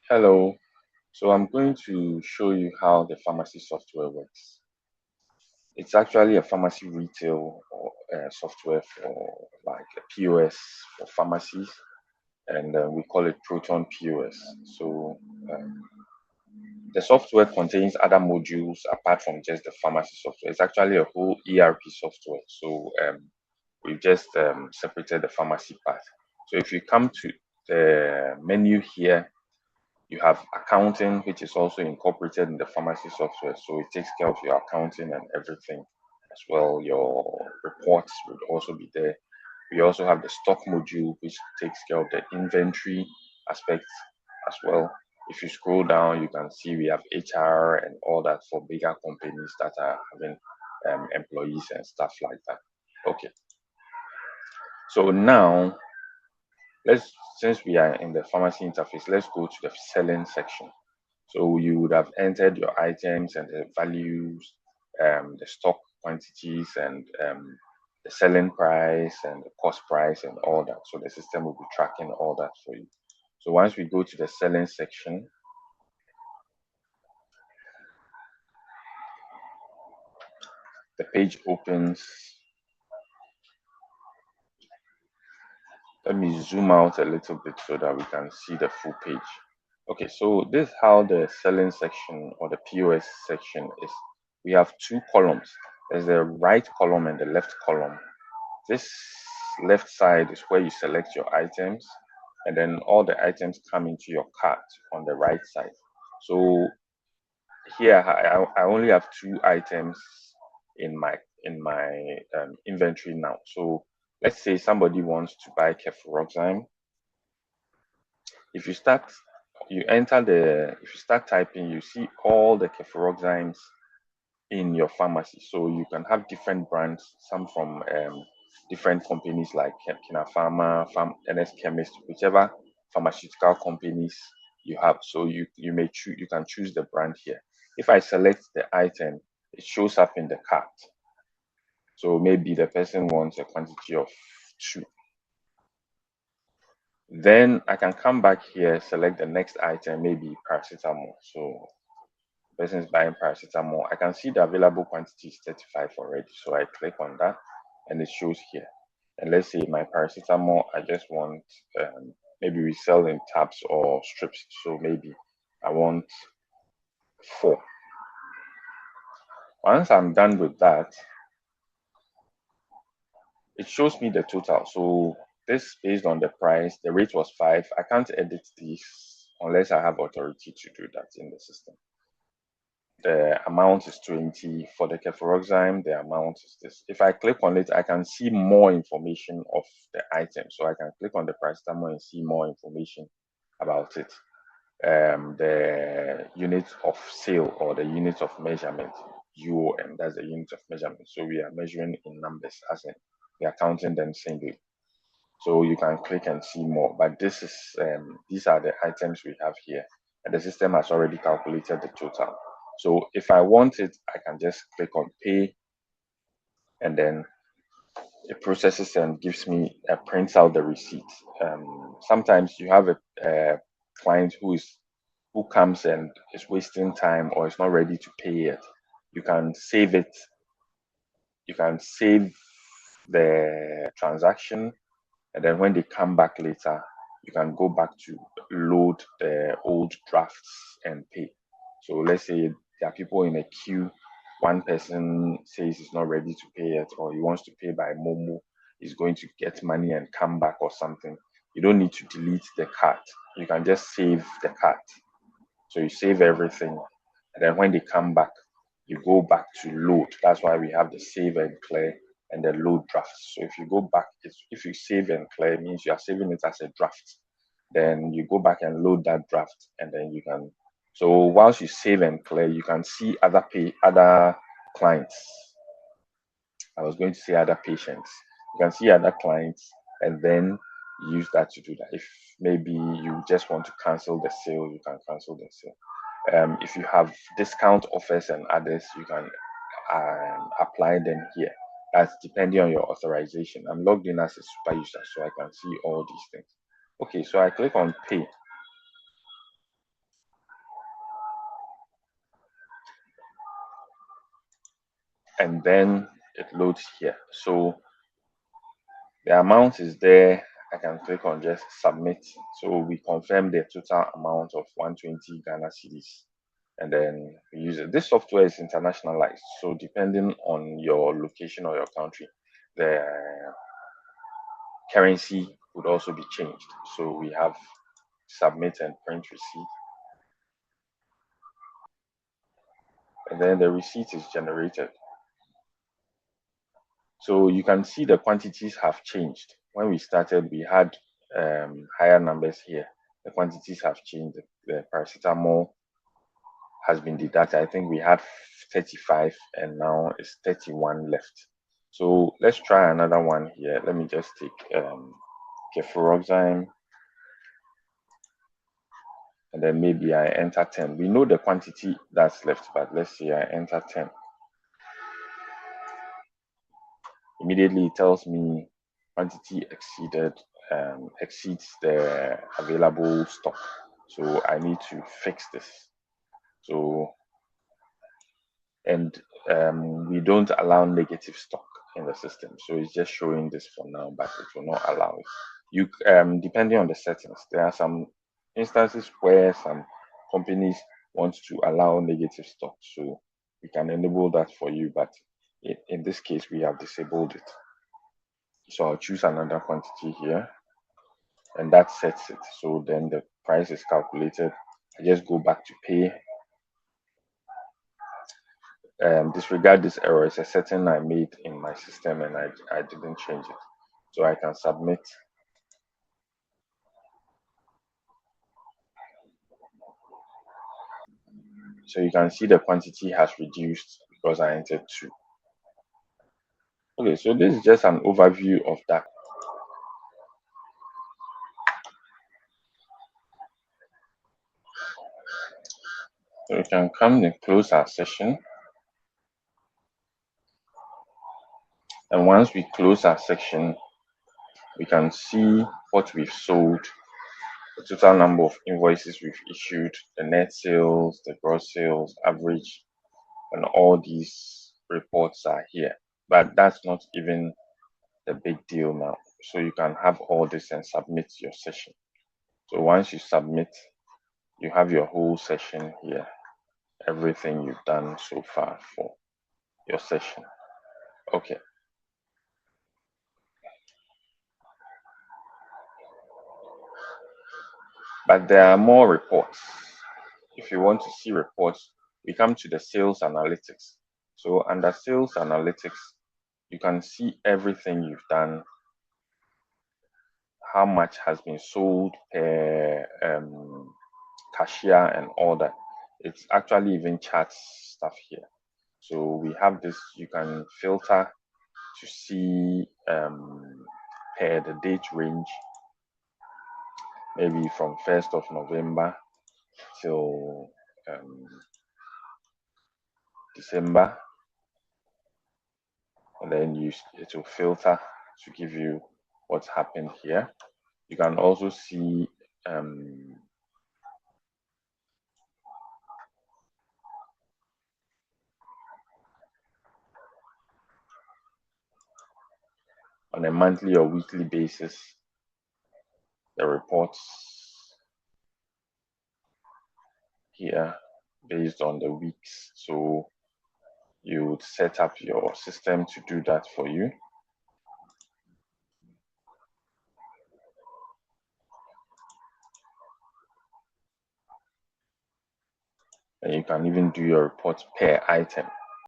Hello, so I'm going to show you how the pharmacy software works. It's actually a pharmacy retail or software for like a POS for pharmacies, and we call it Proton POS. So um, the software contains other modules apart from just the pharmacy software. It's actually a whole ERP software. So we've just separated the pharmacy part. So if you come to the menu here, you have accounting, which is also incorporated in the pharmacy software. So it takes care of your accounting and everything as well. Your reports would also be there. We also have the stock module, which takes care of the inventory aspects as well. If you scroll down, you can see we have HR and all that for bigger companies that are having employees and stuff like that. Okay, so now since we are in the pharmacy interface, let's go to the selling section. So you would have entered your items and the values, the stock quantities, and the selling price and the cost price and all that. So the system will be tracking all that for you. So once we go to the selling section, the page opens. Let me zoom out a little bit so that we can see the full page. Okay, so this is how the selling section or the POS section is. We have two columns. There's the right column and the left column. This left side is where you select your items, and then all the items come into your cart on the right side. So here I only have two items in my inventory now. So let's say somebody wants to buy cefuroxime. If you start if you start typing, you see all the cefuroximes in your pharmacy. So you can have different brands, some from different companies like Kina Pharma, NS Chemist, whichever pharmaceutical companies you have. So you can choose the brand here. If I select the item, it shows up in the cart. So maybe the person wants a quantity of 2. Then I can come back here, select the next item, maybe paracetamol. So person is buying paracetamol. I can see the available quantity is 35 already. So I click on that and it shows here. And let's say my paracetamol, I just want, maybe we sell in tabs or strips. So maybe I want 4. Once I'm done with that, it shows me the total. So this based on the price, the rate was 5. I can't edit this unless I have authority to do that in the system. The amount is 20. For the cefuroxime, the amount is this. If I click on it, I can see more information of the item. So I can click on the paracetamol and see more information about it. The unit of sale or the unit of measurement, UOM, that's the unit of measurement. So we are measuring in numbers, as in we are counting them singly. So you can click and see more. But these are the items we have here, and the system has already calculated the total. So if I want it, I can just click on pay, and then it processes and gives me prints out the receipt. Sometimes you have a client who comes and is wasting time or is not ready to pay yet. You can save it. You can save the transaction, and then when they come back later, you can go back to load the old drafts and pay. So let's say there are people in a queue. One person says he's not ready to pay yet, or he wants to pay by Momo. He's going to get money and come back or something. You don't need to delete the cart. You can just save the cart. So you save everything, and then when they come back, you go back to load. That's why we have the save and clear and the load drafts. So if you go back, if you save and clear, it means you are saving it as a draft. Then you go back and load that draft, and then you can. So whilst you save and clear, you can see other clients. I was going to say other patients. You can see other clients, and then use that to do that. If maybe you just want to cancel the sale, you can cancel the sale. If you have discount offers and others, you can apply them here. That's depending on your authorization. I'm logged in as a super user, so I can see all these things. Okay, so I click on pay. and then it loads here. So the amount is there. I can click on just submit. So we confirm the total amount of 120 Ghana cedis, and then we use it. This software is internationalized, so depending on your location or your country, the currency would also be changed. So we have submit and print receipt, and then the receipt is generated. So you can see the quantities have changed. When we started, we had higher numbers here. The quantities have changed. The paracetamol has been deducted. I think we had 35 and now it's 31 left. So let's try another one here. Let me just take cefuroxime, and then maybe I enter 10. We know the quantity that's left, but let's say I enter 10. Immediately it tells me quantity exceeds the available stock. So I need to fix this. So, and we don't allow negative stock in the system. So it's just showing this for now, but it will not allow it. You depending on the settings, there are some instances where some companies want to allow negative stock. So we can enable that for you, but in this case, we have disabled it. So I'll choose another quantity here, and that sets it. So then the price is calculated. I just go back to pay. Disregard this error. It's a setting I made in my system and I didn't change it. So I can submit. So you can see the quantity has reduced because I entered 2. Okay, so this is just an overview of that. So we can come and close our session. And once we close our section, we can see what we've sold, the total number of invoices we've issued, the net sales, the gross sales, average, and all these reports are here. But that's not even the big deal now. So you can have all this and submit your session. So once you submit, you have your whole session here, everything you've done so far for your session. Okay. But there are more reports. If you want to see reports, we come to the sales analytics. So under sales analytics, you can see everything you've done, how much has been sold per cashier and all that. It's actually even charts stuff here. So we have this, you can filter to see per the date range, maybe from 1st of November till December, and then it will filter to give you what's happened here. You can also see on a monthly or weekly basis the reports here based on the weeks. So you would set up your system to do that for you. And you can even do your report per item.